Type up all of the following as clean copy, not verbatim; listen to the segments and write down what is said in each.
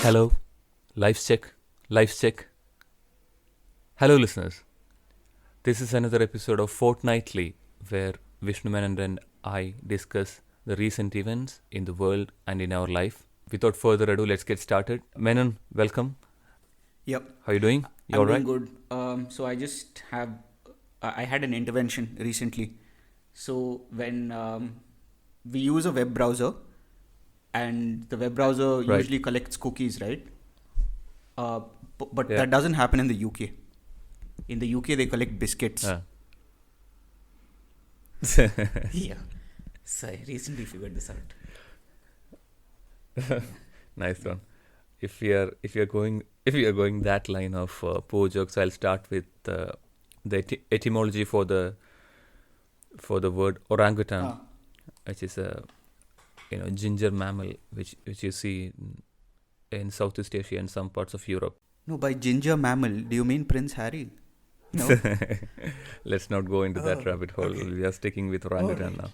Hello, lives check. Hello, listeners. This is another episode of Fortnightly, where Vishnu Menon and I discuss the recent events in the world and in our life. Without further ado, let's get started. Menon, welcome. Yep, How are you doing? You I'm all doing right? good. So I had an intervention recently. So when we use a web browser, and the web browser Right. usually collects cookies, right? But Yeah. that doesn't happen in the UK. In the UK, they collect biscuits. Ah. Yeah. So I recently figured this out. Nice one. If we are going that line of poor jokes, I'll start with the etymology for the word orangutan, Ah. which is a ginger mammal which you see in Southeast Asia and some parts of Europe. No, by ginger mammal, do you mean Prince Harry? No. Let's not go into that rabbit hole. okay. We are sticking with orangutan Alright. now.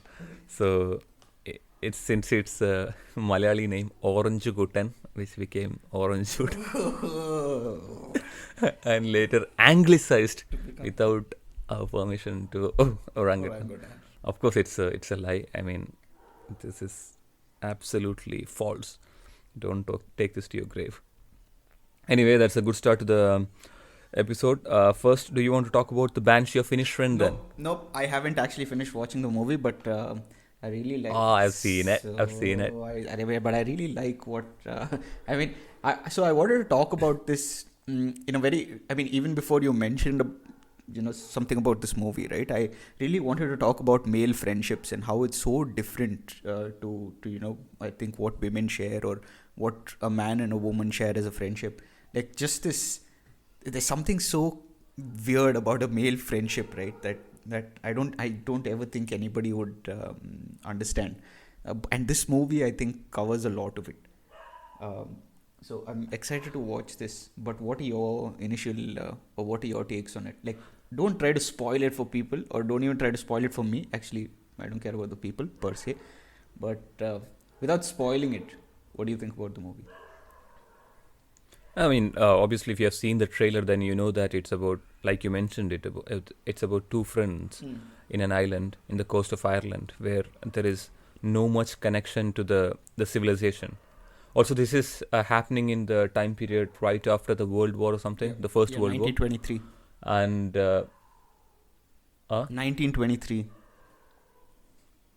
So it's since it's a Malayali name Orangutan, which became Orangutans and later anglicized without our permission to orangutan. Of course, it's a lie. I mean, this is absolutely false. Don't take this to your grave. Anyway, that's a good start to the episode. First, do you want to talk about the Banshee of Inisherin then? Nope. I haven't actually finished watching the movie, but I really like. Oh, I've seen it. I've seen it. But I really like what I mean. I wanted to talk about this in a very. I mean, even before you mentioned, something about this movie, right? I really wanted to talk about male friendships and how it's so different to I think what women share or what a man and a woman share as a friendship. Like just this, there's something so weird about a male friendship, right? That I don't ever think anybody would understand. And this movie, I think, covers a lot of it. So I'm excited to watch this. But what are your initial or what are your takes on it? Like, don't try to spoil it for people, or don't even try to spoil it for me. Actually, I don't care about the people per se. But without spoiling it, what do you think about the movie? I mean, obviously, if you have seen the trailer, then you know that it's about, like you mentioned it's about two friends in an island in the coast of Ireland where there is no much connection to the civilization. Also, this is happening in the time period right after the World War or something, the First World War. 1923. And 1923.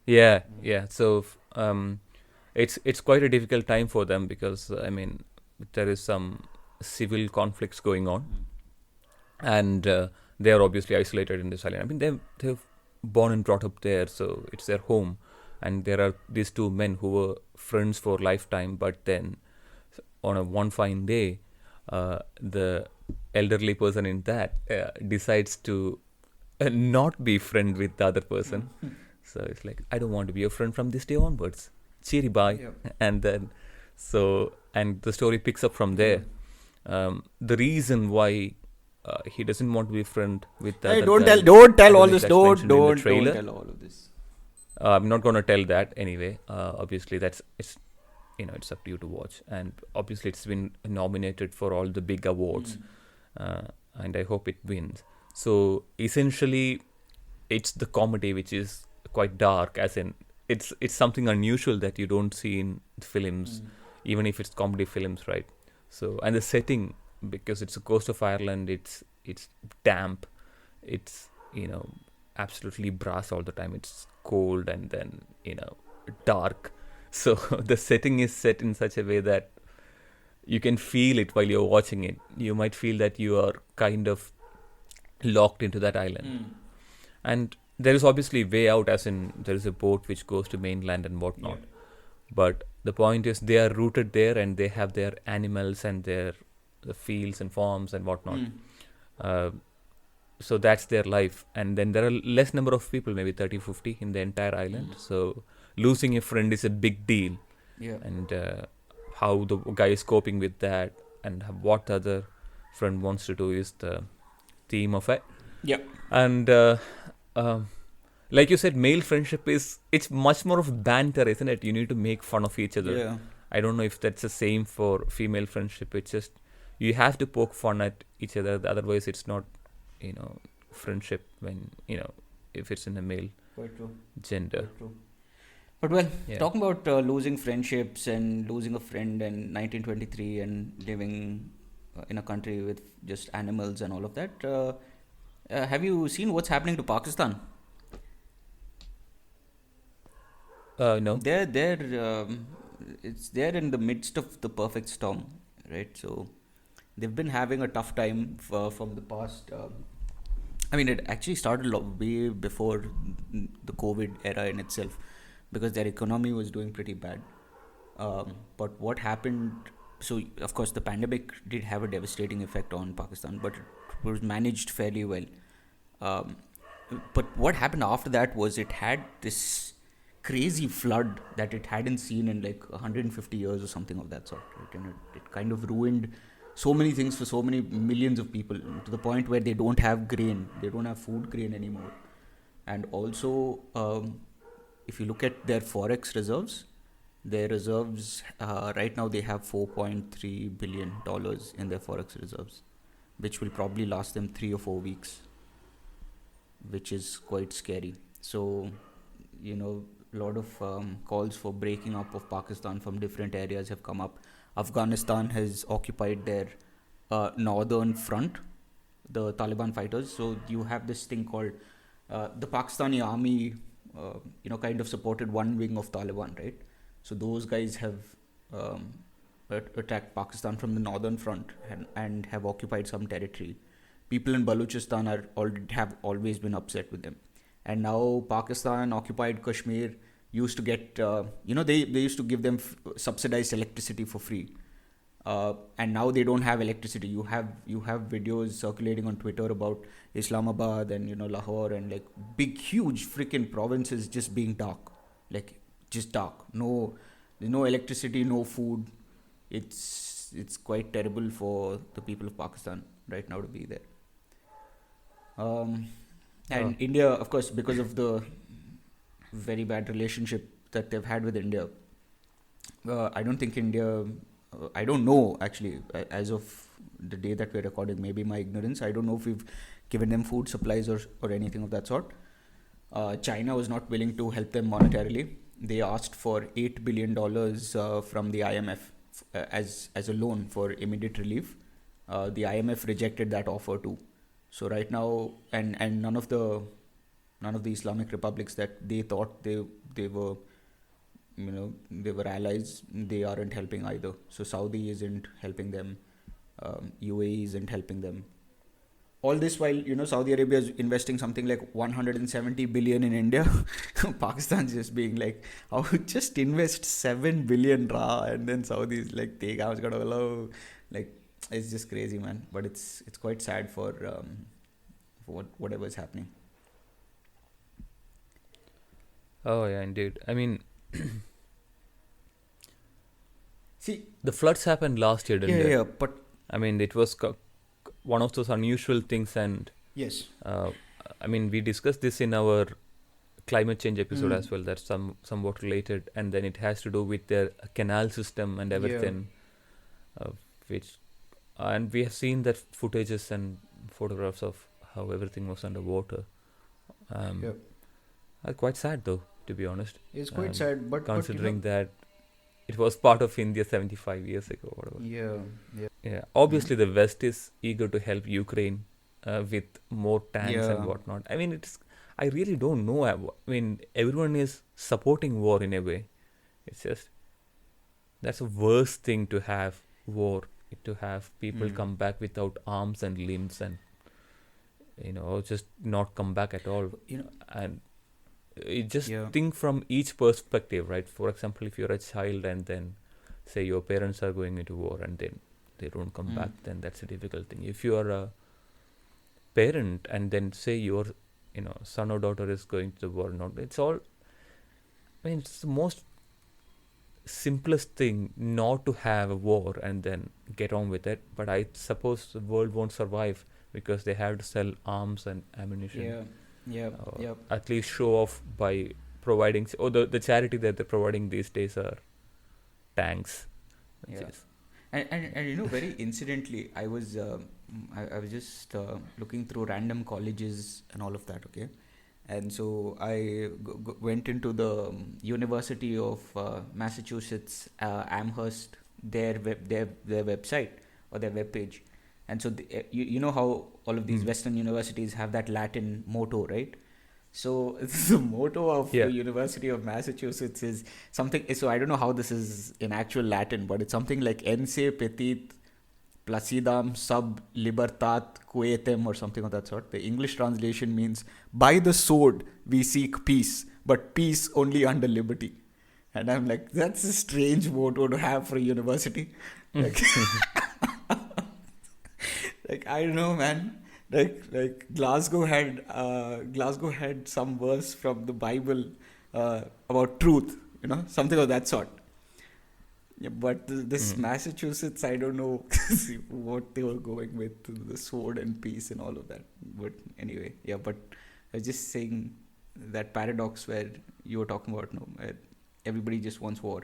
yeah. So it's quite a difficult time for them because I mean there is some civil conflicts going on, and they are obviously isolated in this island. I mean they're born and brought up there, so it's their home, and there are these two men who were friends for lifetime, but then on a one fine day, the elderly person in that decides to not be friend with the other person. So it's like, I don't want to be your friend from this day onwards. Cheery bye. Yep. And then and the story picks up from there. The reason why he doesn't want to be friend with the Hey, other don't guy, tell all as this. that's Don't mentioned in the don't trailer. tell all of this. I'm not going to tell that anyway. Obviously, it's up to you to watch. And obviously, it's been nominated for all the big awards, and I hope it wins. So essentially, it's the comedy which is quite dark, as in it's something unusual that you don't see in films, even if it's comedy films, right? So, and the setting, because it's the coast of Ireland, it's damp, it's absolutely brass all the time. It's cold and then dark. So the setting is set in such a way that you can feel it while you're watching it. You might feel that you are kind of locked into that island. And there is obviously way out, as in there is a boat which goes to mainland and whatnot. But the point is they are rooted there and they have their animals and the fields and farms and whatnot. So that's their life. And then there are less number of people, maybe 30-50 in the entire island. So losing a friend is a big deal. Yeah. And how the guy is coping with that and what the other friend wants to do is the theme of it. Yeah. And like you said, male friendship it's much more of banter, isn't it? You need to make fun of each other. Yeah. I don't know if that's the same for female friendship. It's just you have to poke fun at each other, otherwise it's not, friendship when, if it's in a male Quite true. gender. Quite true. But well, Yeah. talking about losing friendships and losing a friend in 1923 and living in a country with just animals and all of that, have you seen what's happening to Pakistan? No. They're in the midst of the perfect storm, right? So they've been having a tough time from the past. I mean, it actually started way before the COVID era in itself, because their economy was doing pretty bad. But what happened? So of course, the pandemic did have a devastating effect on Pakistan, but it was managed fairly well. Um, but what happened after that was it had this crazy flood that it hadn't seen in like 150 years or something of that sort, right? And it kind of ruined so many things for so many millions of people, to the point where they don't have grain, they don't have food grain anymore. And also, if you look at their forex reserves, their reserves right now they have $4.3 billion in their forex reserves, which will probably last them 3 or 4 weeks, which is quite scary. So, a lot of calls for breaking up of Pakistan from different areas have come up. Afghanistan has occupied their northern front, the Taliban fighters. So you have this thing called the Pakistani army, kind of supported one wing of Taliban, right? So those guys have attacked Pakistan from the northern front and have occupied some territory. People in Balochistan have always been upset with them. And now Pakistan occupied Kashmir used to get, they used to give them subsidized electricity for free. And now they don't have electricity. You have videos circulating on Twitter about Islamabad and, Lahore and like big, huge freaking provinces just being dark. Like just dark. There's no electricity, no food. It's quite terrible for the people of Pakistan right now to be there. And India, of course, because of the very bad relationship that they've had with India, I don't think India, I don't know actually, as of the day that we're recording, maybe my ignorance, I don't know if we've given them food supplies or anything of that sort. China was not willing to help them monetarily. They asked for $8 billion from the IMF as a loan for immediate relief. The IMF rejected that offer too. So right now, and none of the Islamic republics that they thought they were, they were allies, they aren't helping either. So Saudi isn't helping them, UAE isn't helping them. All this while, Saudi Arabia is investing something like 170 billion in India. Pakistan's just being like, I would just invest 7 billion rah, and then Saudi is like, take out, like, it's just crazy, man. But it's quite sad for whatever is happening. Oh yeah, indeed. I mean, see, the floods happened last year, didn't they? Yeah, but I mean, it was one of those unusual things, and yes, I mean, we discussed this in our climate change episode as well. That's somewhat related, and then it has to do with their canal system and everything, and we have seen that footages and photographs of how everything was underwater. Quite sad though, to be honest. It's quite sad, but considering that it was part of India 75 years ago, whatever. Yeah. Obviously, the West is eager to help Ukraine with more tanks and whatnot. I mean, I really don't know. I mean, everyone is supporting war in a way. It's just that's the worst thing to have war. To have people come back without arms and limbs and just not come back at all. And you just think from each perspective, right? For example, if you're a child and then say your parents are going into war and then they don't come back, then that's a difficult thing. If you are a parent and then say your son or daughter is going to the war, it's all, I mean, it's the most simplest thing not to have a war and then get on with it. But I suppose the world won't survive because they have to sell arms and ammunition. At least show off by providing, the charity that they're providing these days are tanks. which Yeah. is And you know, very incidentally, I was just looking through random colleges and all of that. Okay, and so I went into the University of Massachusetts Amherst, their website or their webpage, and so you know how all of these Western universities have that Latin motto, right? So the motto of yeah. the University of Massachusetts is something. So I don't know how this is in actual Latin, but it's something like "Ense petit placidam sub libertat quietem" or something of that sort. The English translation means "By the sword we seek peace, but peace only under liberty." And I'm like, that's a strange motto to have for a university. Like, like I don't know, man. Like Glasgow had some verse from the Bible about truth, you know, something of that sort. Yeah, but this Massachusetts, I don't know what they were going with, the sword and peace and all of that. But anyway, yeah. But I was just saying that paradox where you were talking about, no, everybody just wants war,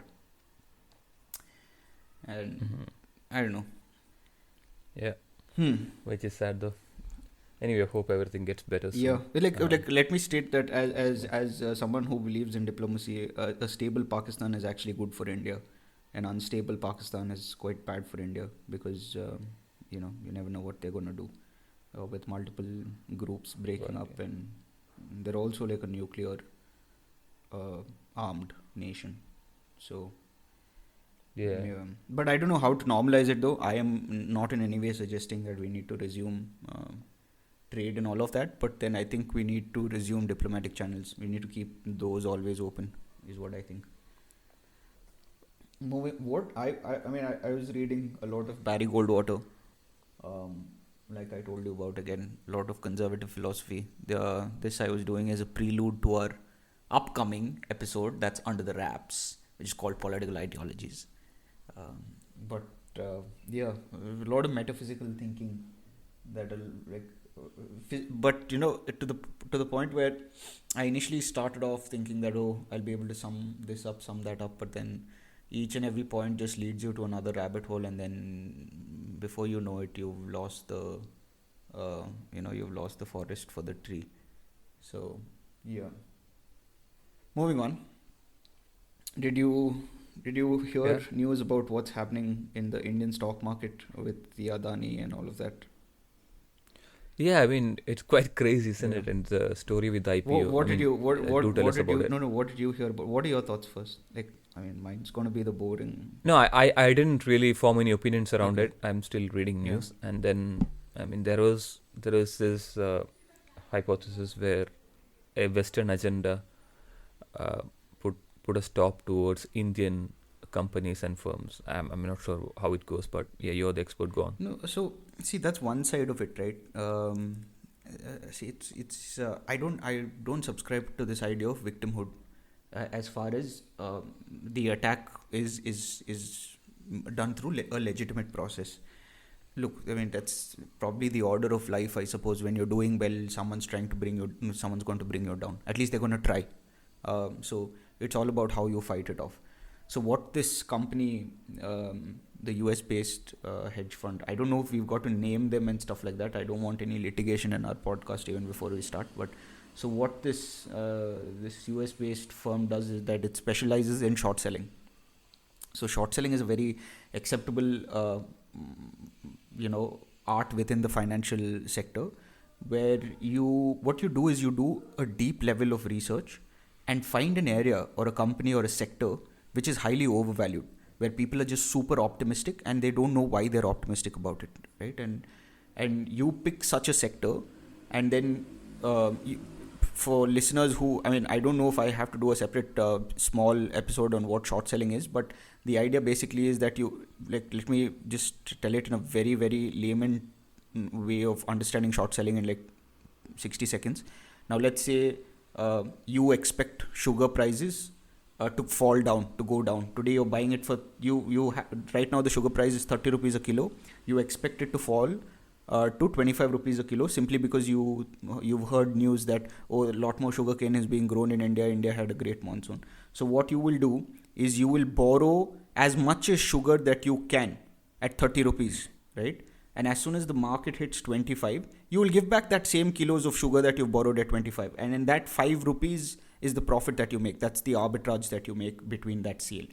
and I don't know. Yeah. Hmm. Which is sad though. Anyway, I hope everything gets better soon. Yeah, like let me state that as someone who believes in diplomacy, a stable Pakistan is actually good for India. An unstable Pakistan is quite bad for India because you know, you never know what they're gonna do with multiple groups breaking Right, up, and they're also like a nuclear armed nation. So Yeah. yeah, but I don't know how to normalize it though. I am not in any way suggesting that we need to resume trade and all of that, but then I think we need to resume diplomatic channels. We need to keep those always open, is what I think. Moving, what I mean, I was reading a lot of Barry Goldwater, like I told you about again, a lot of conservative philosophy. This I was doing as a prelude to our upcoming episode that's under the wraps, which is called Political Ideologies. But yeah, a lot of metaphysical thinking that'll like, but you know, to the point where I initially started off thinking that, oh, I'll be able to sum this up, sum that up, but then each and every point just leads you to another rabbit hole, and then before you know it, you've lost the you've lost the forest for the tree. So yeah, moving on. Did you hear Yeah. news about what's happening in the Indian stock market with the Adani and all of that? Yeah, I mean, it's quite crazy, isn't Yeah. it? And the story with the IPO. What I did mean, you what do tell what us did about you it. no what did you hear about? What are your thoughts first? Like, I mean, mine's gonna be the boring. No, I didn't really form any opinions around Okay. it. I'm still reading Yeah. news, and then I mean, there is this hypothesis where a Western agenda uh, put a stop towards Indian companies and firms. I'm not sure how it goes, but yeah, you're the expert. Go on. No, so see, that's one side of it, right? See, it's I don't subscribe to this idea of victimhood. As far as the attack is done through a legitimate process. Look, I mean, that's probably the order of life, I suppose. When you're doing well, someone's going to bring you down. At least they're going to try. So it's all about how you fight it off. So what this company, the US-based hedge fund, I don't know if we've got to name them and stuff like that. I don't want any litigation in our podcast even before we start. But so what this US-based firm does is that it specializes in short selling. So short selling is a very acceptable art within the financial sector, where what you do is you do a deep level of research and find an area or a company or a sector which is highly overvalued, where people are just super optimistic and they don't know why they're optimistic about it, right? And you pick such a sector, and then for listeners who, I mean, I don't know if I have to do a separate small episode on what short selling is, but the idea basically is that you, like, let me just tell it in a very, very layman way of understanding short selling in like 60 seconds. Now, let's say you expect sugar prices to fall down, to go down. Today you're buying it for, right now the sugar price is 30 rupees a kilo. You expect it to fall to 25 rupees a kilo, simply because you've heard news that, oh, a lot more sugar cane is being grown in India. India had a great monsoon. So what you will do is you will borrow as much as sugar that you can at 30 rupees, right? And as soon as the market hits 25, you will give back that same kilos of sugar that you've borrowed at 25. And in that 5 rupees is the profit that you make. That's the arbitrage that you make between that sale.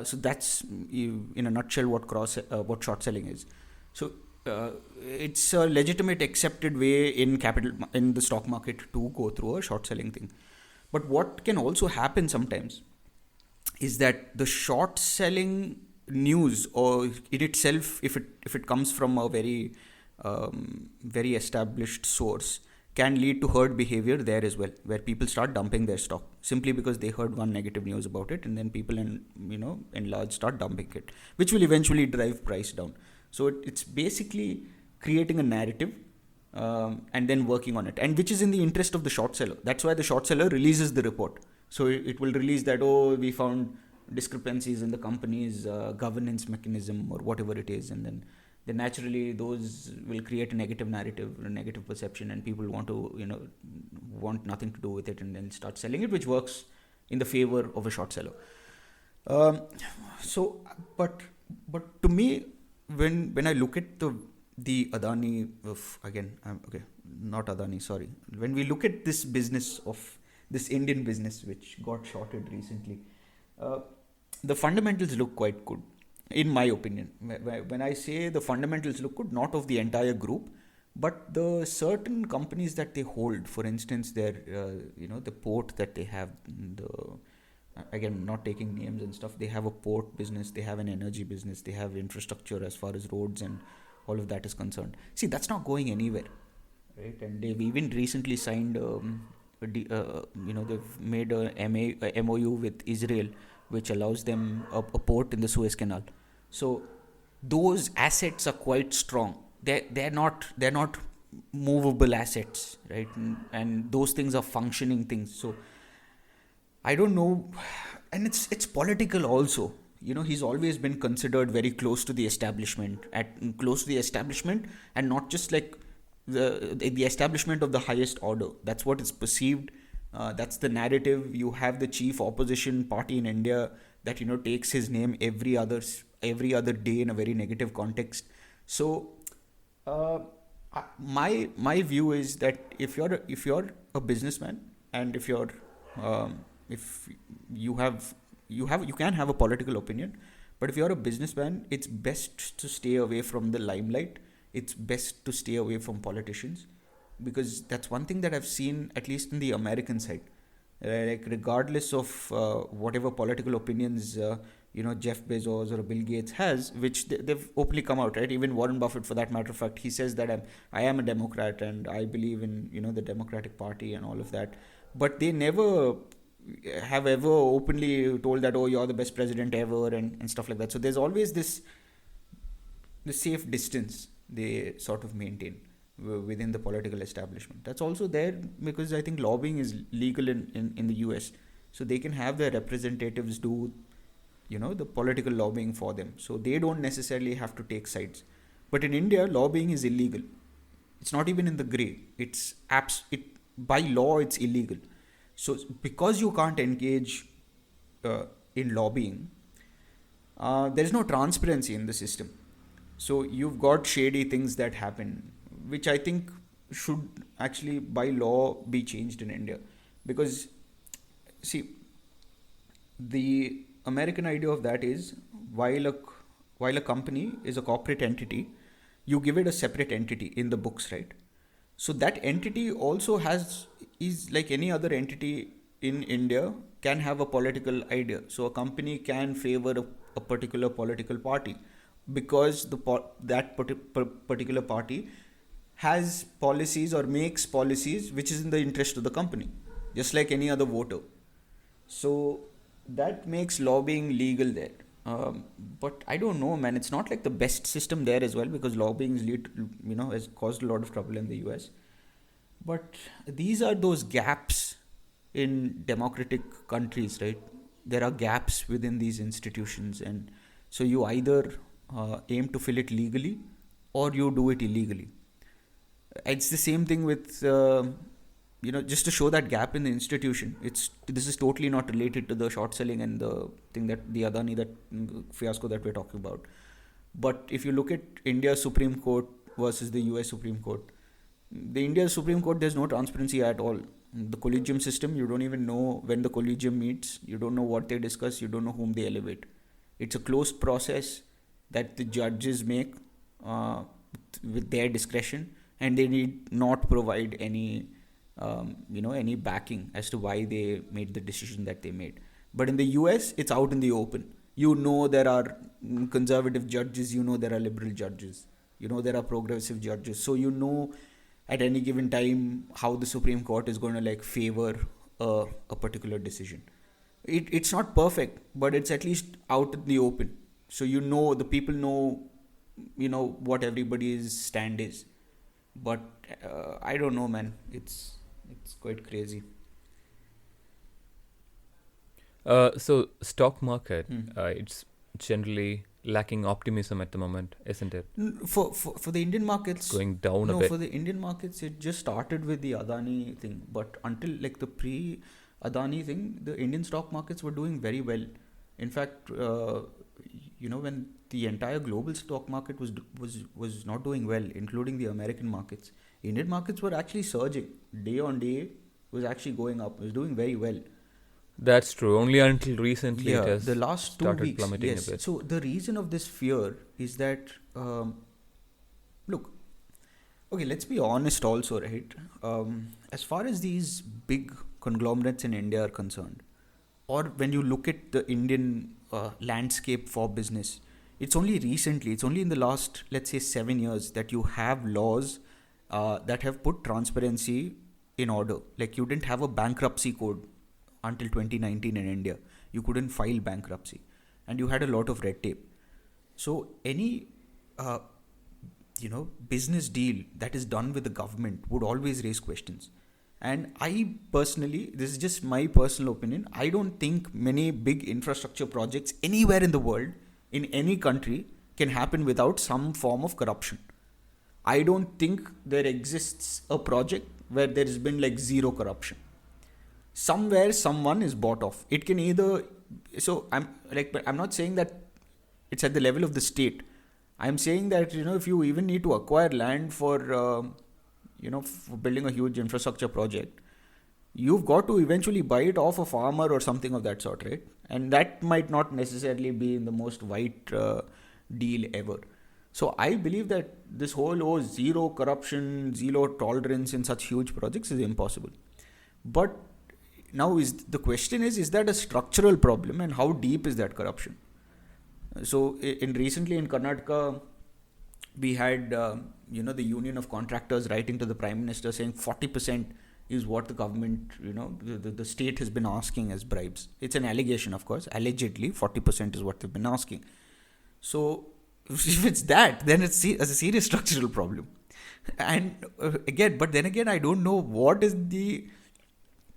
So that's, in a nutshell, what short selling is. So it's a legitimate, accepted way in the stock market to go through a short selling thing. But what can also happen sometimes is that the short selling news, or in itself, if it comes from a very established source, can lead to herd behavior there as well, where people start dumping their stock simply because they heard one negative news about it, and then people in large start dumping it, which will eventually drive price down. So it's basically creating a narrative, and then working on it, and which is in the interest of the short seller. That's why the short seller releases the report. So it will release that, we found discrepancies in the company's governance mechanism or whatever it is, and then naturally those will create a negative narrative, a negative perception, and people want nothing to do with it, and then start selling it, which works in the favor of a short seller. But to me, when I look at the Adani not Adani, sorry. When we look at this business of this Indian business which got shorted recently, the fundamentals look quite good, in my opinion. When I say the fundamentals look good, not of the entire group, but the certain companies that they hold. For instance, their the port that they have, again, not taking names and stuff, they have a port business, they have an energy business, they have infrastructure as far as roads and all of that is concerned. See, that's not going anywhere, right? And they've even recently signed they've made a MOU with Israel, which allows them a port in the Suez Canal. So those assets are quite strong. They're not movable assets, right? And those things are functioning things. So I don't know, and it's political also. He's always been considered very close to the establishment, and not just like the establishment of the highest order. That's what is perceived. That's the narrative. You have the chief opposition party in India that takes his name every other day in a very negative context. So my view is that if you're a businessman, and if you can have a political opinion, but if you're a businessman, it's best to stay away from the limelight. It's best to stay away from politicians, because that's one thing that I've seen, at least in the American side. Like, regardless of whatever political opinions Jeff Bezos or Bill Gates has, which they've openly come out, right? Even Warren Buffett, for that matter of fact, he says that I am a Democrat and I believe in the Democratic Party and all of that. But they never have ever openly told that, you're the best president ever, and stuff like that. So there's always the safe distance they sort of maintain within the political establishment. That's also there because I think lobbying is legal in the US. So they can have their representatives do the political lobbying for them. So they don't necessarily have to take sides. But in India, lobbying is illegal. It's not even in the grey. By law, it's illegal. So because you can't engage in lobbying, there's no transparency in the system. So you've got shady things that happen, which I think should actually by law be changed in India. Because, see, the American idea of that is, while a company is a corporate entity, you give it a separate entity in the books, right? So that entity also is like any other entity in India, can have a political idea. So a company can favor a particular political party because that particular party has policies or makes policies which is in the interest of the company, just like any other voter. So that makes lobbying legal there. But I don't know, man. It's not like the best system there as well, because lobbying has caused a lot of trouble in the US. But these are those gaps in democratic countries, right? There are gaps within these institutions, and so you either aim to fill it legally or you do it illegally. It's the same thing with just to show that gap in the institution. This is totally not related to the short selling and the thing that the Adani fiasco that we're talking about. But if you look at India's Supreme Court versus the US Supreme Court, the India's Supreme Court, there's no transparency at all. The collegium system, you don't even know when the collegium meets, you don't know what they discuss, you don't know whom they elevate. It's a closed process that the judges make with their discretion, and they need not provide any any backing as to why they made the decision that they made. But in the US, it's out in the open. There are conservative judges, there are liberal judges, there are progressive judges. So at any given time how the Supreme Court is going to favor a particular decision. It's not perfect, but it's at least out in the open. So the people know what everybody's stand is. But I don't know, man. It's quite crazy. So stock market, it's generally lacking optimism at the moment, isn't it? For the Indian markets, going down a bit. For the Indian markets, it just started with the Adani thing. But until the pre-Adani thing, the Indian stock markets were doing very well. In fact, when the entire global stock market was not doing well, including the American markets, Indian markets were actually surging. Day on day was actually going up. It was doing very well. That's true. Only until recently it has the last 2 started weeks, plummeting yes. a bit. So the reason of this fear is that, look, okay, let's be honest also, right? As far as these big conglomerates in India are concerned, or when you look at the Indian landscape for business, it's only in the last, let's say, 7 years that you have laws that have put transparency in order. You didn't have a bankruptcy code until 2019 in India. You couldn't file bankruptcy, and you had a lot of red tape. So any business deal that is done with the government would always raise questions. And I personally, this is just my personal opinion, I don't think many big infrastructure projects anywhere in the world, in any country, can happen without some form of corruption. I don't think there exists a project where there has been zero corruption. Somewhere someone is bought off. It can either, so I'm not saying that it's at the level of the state. I'm saying that if you even need to acquire land for for building a huge infrastructure project, you've got to eventually buy it off a farmer or something of that sort, right? And that might not necessarily be in the most white deal ever. So I believe that this whole zero corruption, zero tolerance in such huge projects is impossible. But now the question is that a structural problem, and how deep is that corruption? So recently in Karnataka, we had the Union of Contractors writing to the Prime Minister saying 40% is what the government, the state has been asking as bribes. It's an allegation, of course. Allegedly, 40% is what they've been asking. So if it's that, then it's a serious structural problem. And then again, I don't know what is the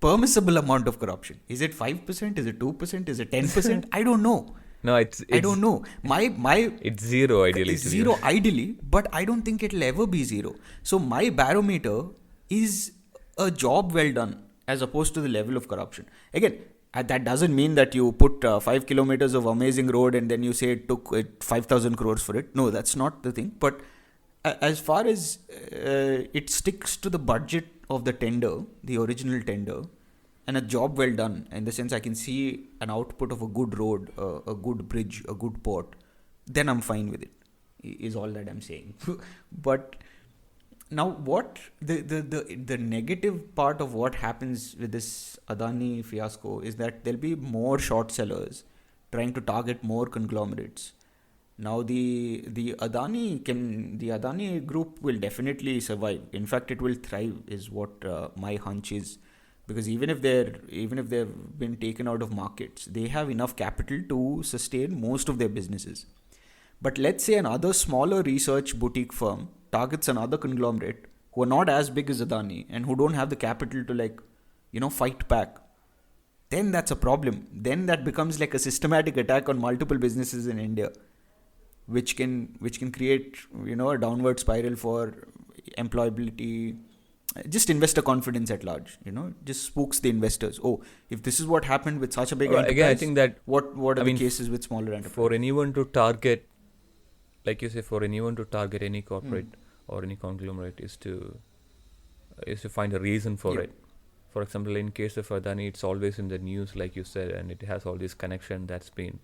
permissible amount of corruption. Is it 5%? Is it 2%? Is it 10%? I don't know. No, it's I don't know. It's zero ideally. It's zero ideally, but I don't think it'll ever be zero. So my barometer is a job well done as opposed to the level of corruption. Again, that doesn't mean that you put 5 kilometers of amazing road and then you say it took 5,000 crores for it. No, that's not the thing. But as far as it sticks to the budget of the tender, the original tender, and a job well done, in the sense I can see an output of a good road, a good bridge, a good port, then I'm fine with it, is all that I'm saying. But now what the negative part of what happens with this Adani fiasco is that there'll be more short sellers trying to target more conglomerates. Now the Adani group will definitely survive. In fact, it will thrive, is what my hunch is. Because even if they've been taken out of markets, they have enough capital to sustain most of their businesses. But let's say another smaller research boutique firm targets another conglomerate who are not as big as Adani and who don't have the capital to fight back. Then that's a problem. Then that becomes like a systematic attack on multiple businesses in India, which can create a downward spiral for employability, just investor confidence at large. Just spooks the investors. Oh, if this is what happened with such a big enterprise, again, I think that what are the cases with smaller enterprises? For anyone to target, like you say, for anyone to target any corporate or any conglomerate is to find a reason for it. For example, in case of Adani, it's always in the news, like you said, and it has all this connection that's been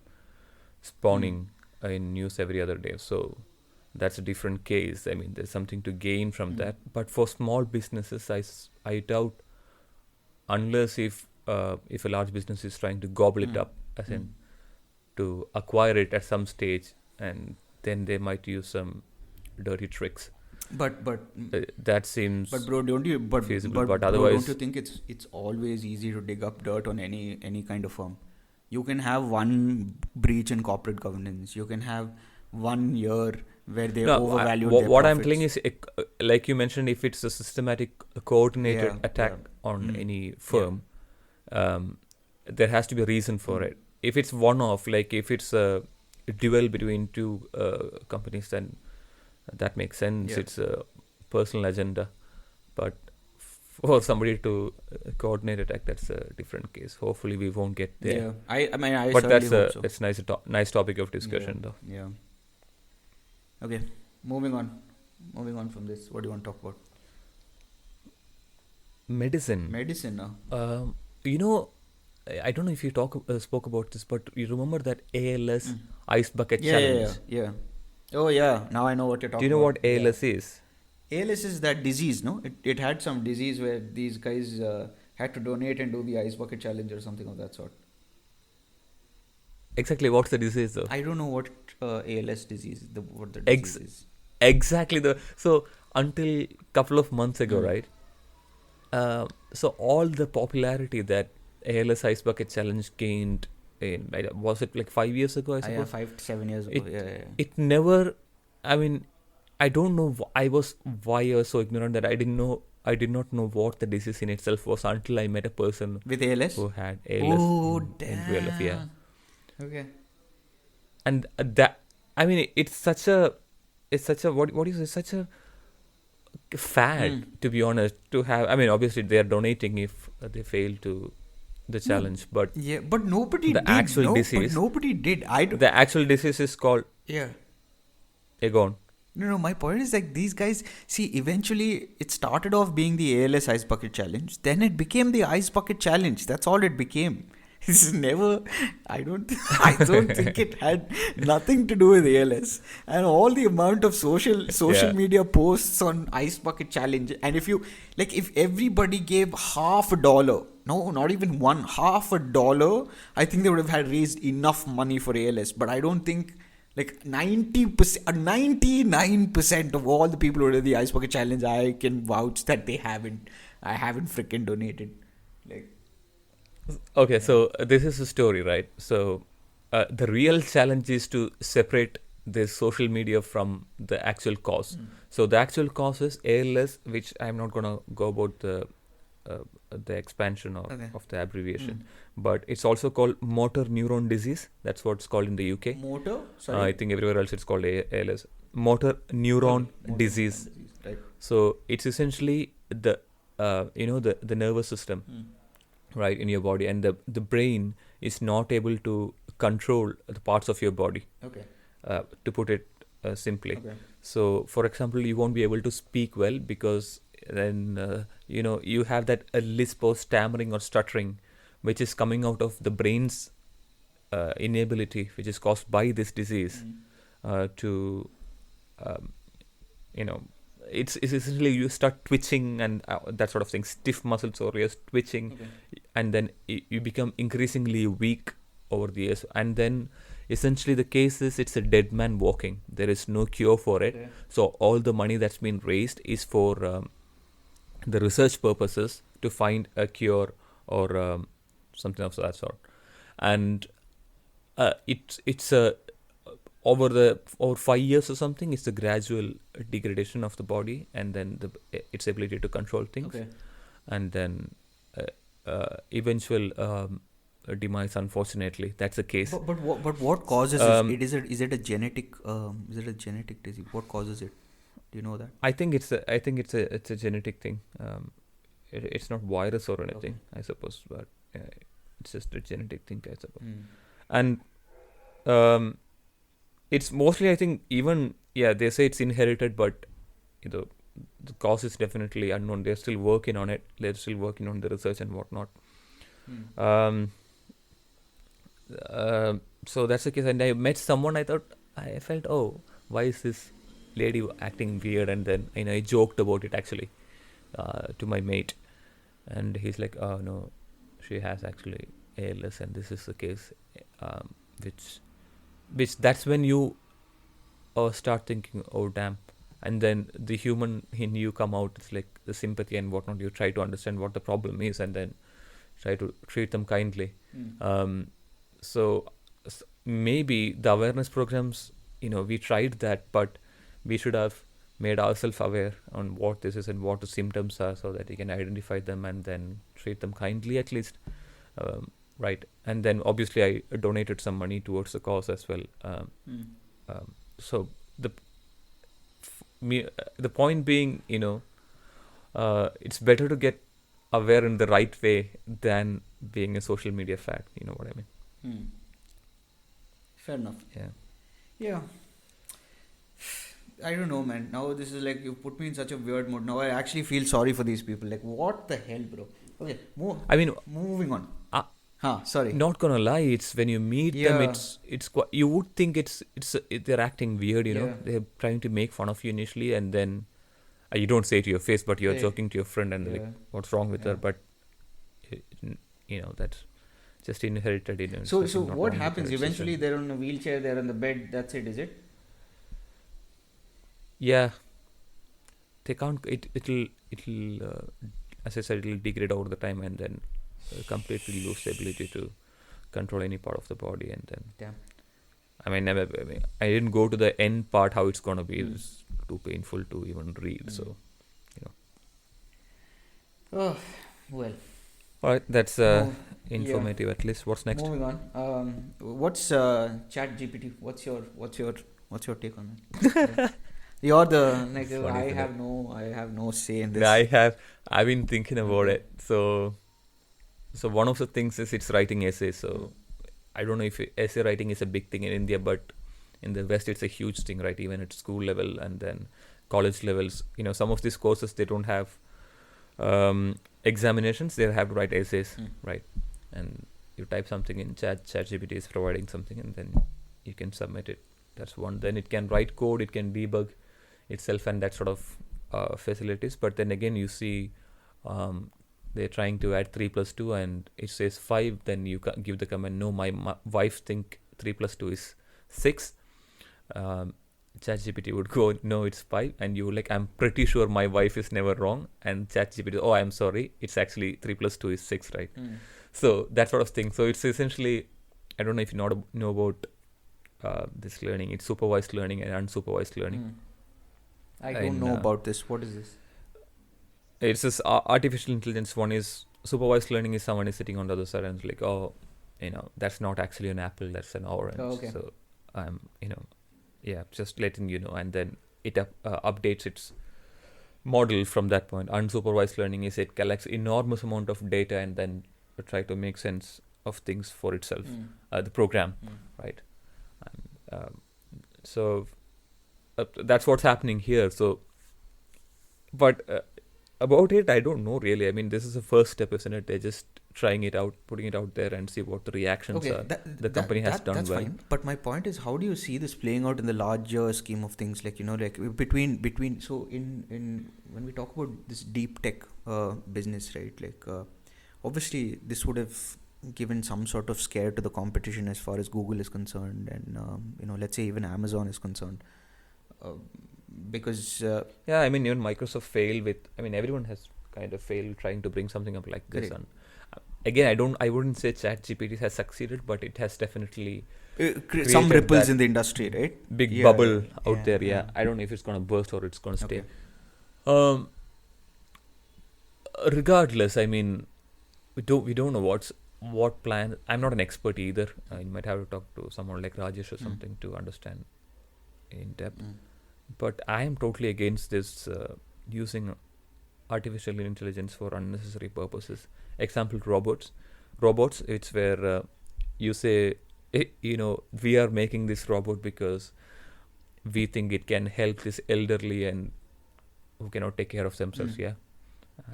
spawning in news every other day. So that's a different case. I mean, there's something to gain from that. But for small businesses, I doubt, unless if a large business is trying to gobble it up, as in to acquire it at some stage, and then they might use some dirty tricks. But that seems. But bro, don't you? Feasible, but bro, otherwise, don't you think it's always easy to dig up dirt on any kind of firm? You can have one breach in corporate governance. You can have 1 year where they overvalued their what profits. I'm telling is, like you mentioned, if it's a systematic, coordinated attack on any firm, there has to be a reason for it. If it's one-off, like if it's a duel between two companies, then that makes sense. It's a personal agenda. But for somebody to coordinate attack, that's a different case. Hopefully we won't get there. I mean, but certainly hope so. It's nice topic of discussion though. Yeah. Okay, moving on from this, what do you want to talk about? Medicine. I don't know if you spoke about this, but you remember that ALS ice bucket challenge? Yeah. Oh yeah, now I know what you're talking about. Do you know what ALS is? ALS is that disease, no? It had some disease where these guys had to donate and do the ice bucket challenge or something of that sort. Exactly, what's the disease though? I don't know what ALS disease, what the disease is. Exactly. So until couple of months ago, right? So all the popularity that ALS ice bucket challenge gained was it like 5 years ago, I suppose? 5 to 7 years ago. It never, I mean, I don't know why I was so ignorant that I did not know what the disease in itself was until I met a person with ALS who had ALS. Oh damn. In real life, yeah. Okay. And that, I mean, it's such a what do you say? Such a fad, to be honest. To have, I mean, obviously they are donating if they fail to the challenge, but but nobody the did. Actual disease. But nobody did. The actual disease is called. Yeah. Go on. No, my point is like these guys, see, eventually it started off being the ALS Ice Bucket Challenge. Then it became the Ice Bucket Challenge. That's all it became. It's never, I don't think it had nothing to do with ALS. And all the amount of social media posts on Ice Bucket Challenge. And if everybody gave $50, no, not even $50, I think they would have had raised enough money for ALS. But I don't think, like 99% of all the people who did the Ice Bucket Challenge, I can vouch that I haven't freaking donated. Like, okay, so this is a story, right? So the real challenge is to separate the social media from the actual cause. So the actual cause is ALS, which I'm not gonna go about the expansion of the abbreviation, but it's also called motor neuron disease. That's what it's called in the UK. Motor? Sorry. I think everywhere else it's called ALS. Motor neuron disease. Right. So it's essentially the the nervous system, right, in your body, and the brain is not able to control the parts of your body. Okay. To put it simply. Okay. So, for example, you won't be able to speak well because then you have that lisp or stammering or stuttering, which is coming out of the brain's inability, which is caused by this disease, to it's essentially you start twitching and that sort of thing, stiff muscles or you're twitching, and then you become increasingly weak over the years, and then essentially the case is it's a dead man walking. There is no cure for it. So all the money that's been raised is for the research purposes to find a cure or something of that sort. And it's over 5 years or something, it's a gradual degradation of the body, and then its ability to control things, and then eventual demise. Unfortunately, that's the case. But what causes it? Is it a genetic disease? What causes it? Do you know that? I think it's a genetic thing. It's not virus or anything, I suppose, but it's just a genetic thing, I suppose. And it's mostly, I think, even they say it's inherited, but the cause is definitely unknown. They're still working on it. They're still working on the research and whatnot. So that's the case. And I met someone. I felt, oh, why is this lady acting weird? And then I joked about it actually to my mate, and he's like, oh no, she has actually ALS, and this is the case. Which that's when you start thinking, oh damn. And then the human in you come out. It's like the sympathy and whatnot. You try to understand what the problem is, and then try to treat them kindly. So maybe the awareness programs, we tried that, but we should have made ourselves aware on what this is and what the symptoms are, so that we can identify them and then treat them kindly at least. Right. And then obviously I donated some money towards the cause as well. So the point being, it's better to get aware in the right way than being a social media fad. You know what I mean? Fair enough. Yeah. I don't know, man. Now this is like, you put me in such a weird mood. Now I actually feel sorry for these people. Like, what the hell, bro? Okay, moving on. Sorry. Not gonna lie, it's when you meet them, it's quite, you would think it's they're acting weird, know. They're trying to make fun of you initially, and then you don't say it to your face, but you're joking to your friend, and like, what's wrong with her? But that's just inherited. So what happens eventually? They're on a wheelchair, they're on the bed. That's it, is it? Yeah. They can't. It'll as I said, it'll degrade over the time, and then completely lose the ability to control any part of the body, and then. Damn. I mean, I didn't go to the end part how it's gonna be. It's too painful to even read. So, Oh well. All right, that's informative at least. What's next? Moving on. What's ChatGPT? What's your take on that? You're the I have no say in this. I've been thinking about it. So one of the things is it's writing essays. So I don't know if essay writing is a big thing in India, but in the West it's a huge thing, right? Even at school level and then college levels. Some of these courses, they don't have examinations. They have to write essays, right? And you type something in ChatGPT is providing something, and then you can submit it. That's one. Then it can write code, it can debug itself, and that sort of facilities. But then again, you see they're trying to add 3 plus 2 and it says 5. Then you give the command, no, my wife think 3 plus 2 is 6. ChatGPT would go, no, it's 5. And you like, I'm pretty sure my wife is never wrong. And ChatGPT, oh, I'm sorry, it's actually 3 plus 2 is 6, right? So that sort of thing. So it's essentially, I don't know if you know about this learning. It's supervised learning and unsupervised learning. I don't know about this. What is this? It's this artificial intelligence. One is supervised learning is someone is sitting on the other side and it's like, oh, that's not actually an apple, that's an orange. Oh, okay. So just letting you know, and then it updates its model from that point. Unsupervised learning is it collects enormous amount of data and then try to make sense of things for itself. The program, right? So that's what's happening here. So, but about it, I don't know really. I mean, this is the first step, isn't it? They're just trying it out, putting it out there, and see what the reactions are. The company has done that's well. Fine. But my point is, how do you see this playing out in the larger scheme of things? Like between. So in when we talk about this deep tech business, right? Like obviously this would have given some sort of scare to the competition as far as Google is concerned, and let's say even Amazon is concerned. Because I mean, even Microsoft failed with. I mean, everyone has kind of failed trying to bring something up like this. And again, I wouldn't say ChatGPT has succeeded, but it has definitely some ripples in the industry, right? Big bubble out there. Yeah, I don't know if it's gonna burst or it's gonna stay. Regardless, I mean, we don't know what plan. I'm not an expert either. You might have to talk to someone like Rajesh or something to understand in depth. but I am totally against this using artificial intelligence for unnecessary purposes. Example, robots, it's where you say, we are making this robot because we think it can help this elderly and who cannot take care of themselves. Yeah,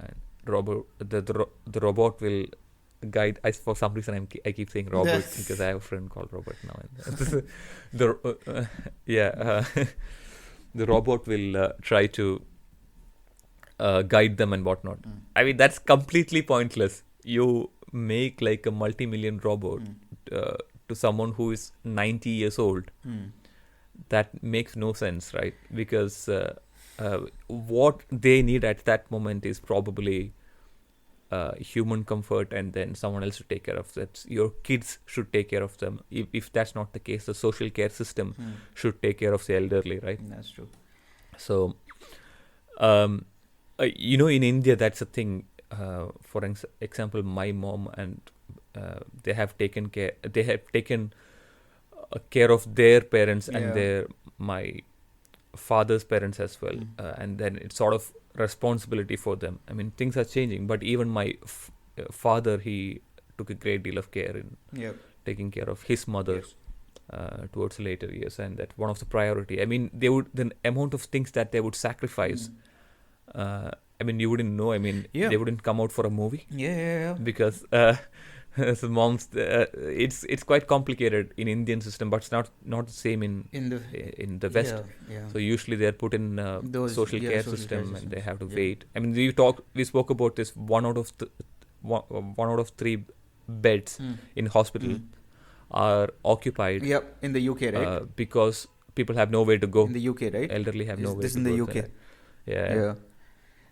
and the robot will guide. For some reason I keep saying robot because I have a friend called Robert now. And the robot will try to guide them and whatnot. I mean, that's completely pointless. You make like a multi-million robot to someone who is 90 years old. That makes no sense, right? Because what they need at that moment is probably human comfort, and then someone else to take care of that. Your kids should take care of them. If that's not the case, the social care system should take care of the elderly, right? That's true. So, in India, that's a thing. For example, my mom and they have taken care. They have taken care of their parents and my father's parents as well, and then it's sort of responsibility for them. I mean, things are changing, but even my father, he took a great deal of care in taking care of his mother towards later years, and that one of the priority. I mean, the amount of things that they would sacrifice. I mean, you wouldn't know. I mean, they wouldn't come out for a movie. Because so moms, it's quite complicated in Indian system, but it's not the same in the West. So usually they are put in social care system, and they have to wait. I mean, we spoke about this. One out of three beds in hospital are occupied. In the UK, right? Because people have nowhere to go. In the UK, right? Elderly have nowhere to go. This in the UK. Yeah.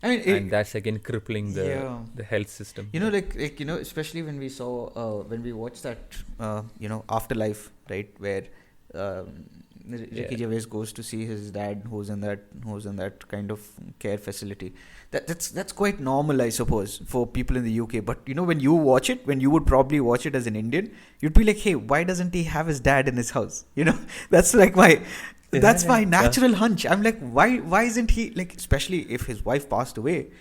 I mean, and that's again crippling the health system. Especially when we saw when we watched that Afterlife, right, where Ricky Gervais goes to see his dad who's in that kind of care facility. That's quite normal, I suppose, for people in the UK. But when you would probably watch it as an Indian, you'd be like, hey, why doesn't he have his dad in his house? That's like my natural hunch. I'm like, why isn't he, like, especially if his wife passed away,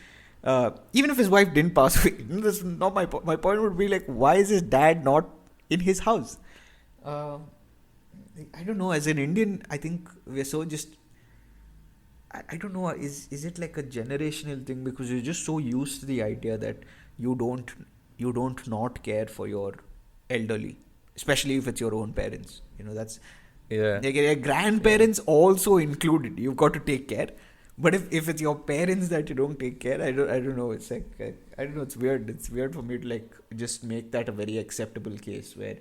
even if his wife didn't pass away, that's not my point. My point would be like, why is his dad not in his house? I don't know. As an Indian, I think we're so just, I don't know, is it like a generational thing, because you're just so used to the idea that you don't not care for your elderly, especially if it's your own parents. That's your grandparents also included. You've got to take care. But if it's your parents that you don't take care, I don't know. It's like I don't know. It's weird. It's weird for me to like just make that a very acceptable case where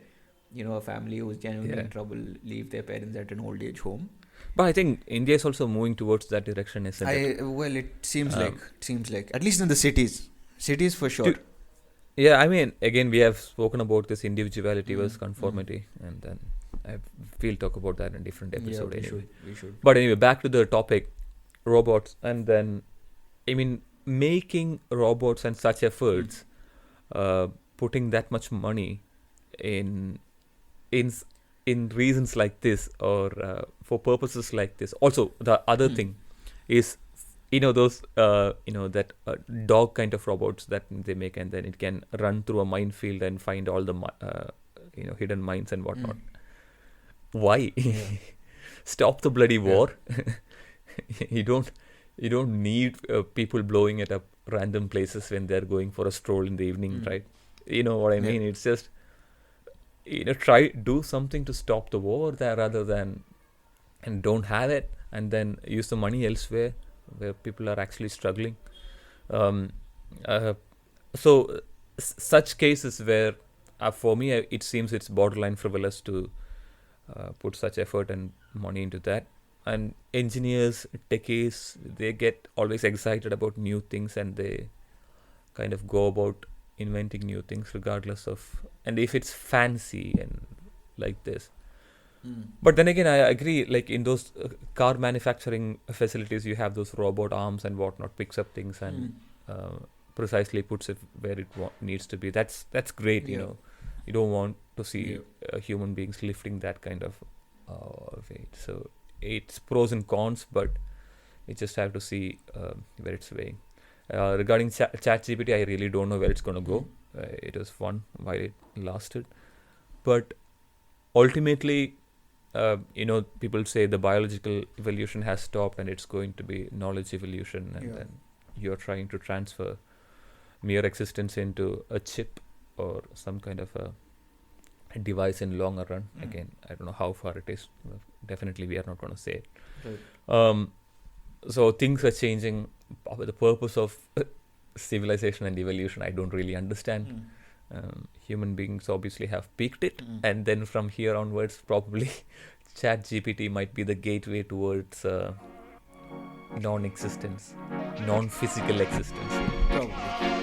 a family who's genuinely in trouble leave their parents at an old age home. But I think India is also moving towards that direction, isn't it? Well, it seems like at least in the cities for sure. I mean, again, we have spoken about this individuality versus conformity, and then we'll talk about that in a different episode. We should. But anyway, back to the topic, robots, and then, I mean, making robots and such efforts, putting that much money in reasons like this, or for purposes like this. Also, the other thing is, those that dog kind of robots that they make, and then it can run through a minefield and find all the hidden mines and whatnot. Why? Stop the bloody war. You don't need people blowing it up random places when they're going for a stroll in the evening, right? You know what I mean? It's just do something to stop the war there, rather than, and don't have it, and then use the money elsewhere where people are actually struggling. So such cases where for me it seems it's borderline frivolous to put such effort and money into that. And engineers, techies, they get always excited about new things, and they kind of go about inventing new things regardless of, and if it's fancy and like this. But then again, I agree, like in those car manufacturing facilities, you have those robot arms and whatnot, picks up things and precisely puts it where it needs to be. That's great. You don't want to see human beings lifting that kind of weight. So its pros and cons, but we just have to see where it's going. Regarding ChatGPT, I really don't know where it's going to go. It was fun while it lasted, but ultimately, people say the biological evolution has stopped and it's going to be knowledge evolution, and then you're trying to transfer mere existence into a chip or some kind of a device in longer run. Again, I don't know how far it is. Definitely, we are not going to say it. Right. So things are changing. The purpose of civilization and evolution, I don't really understand. Human beings obviously have peaked it, and then from here onwards, probably ChatGPT might be the gateway towards non-existence, non-physical existence. Probably.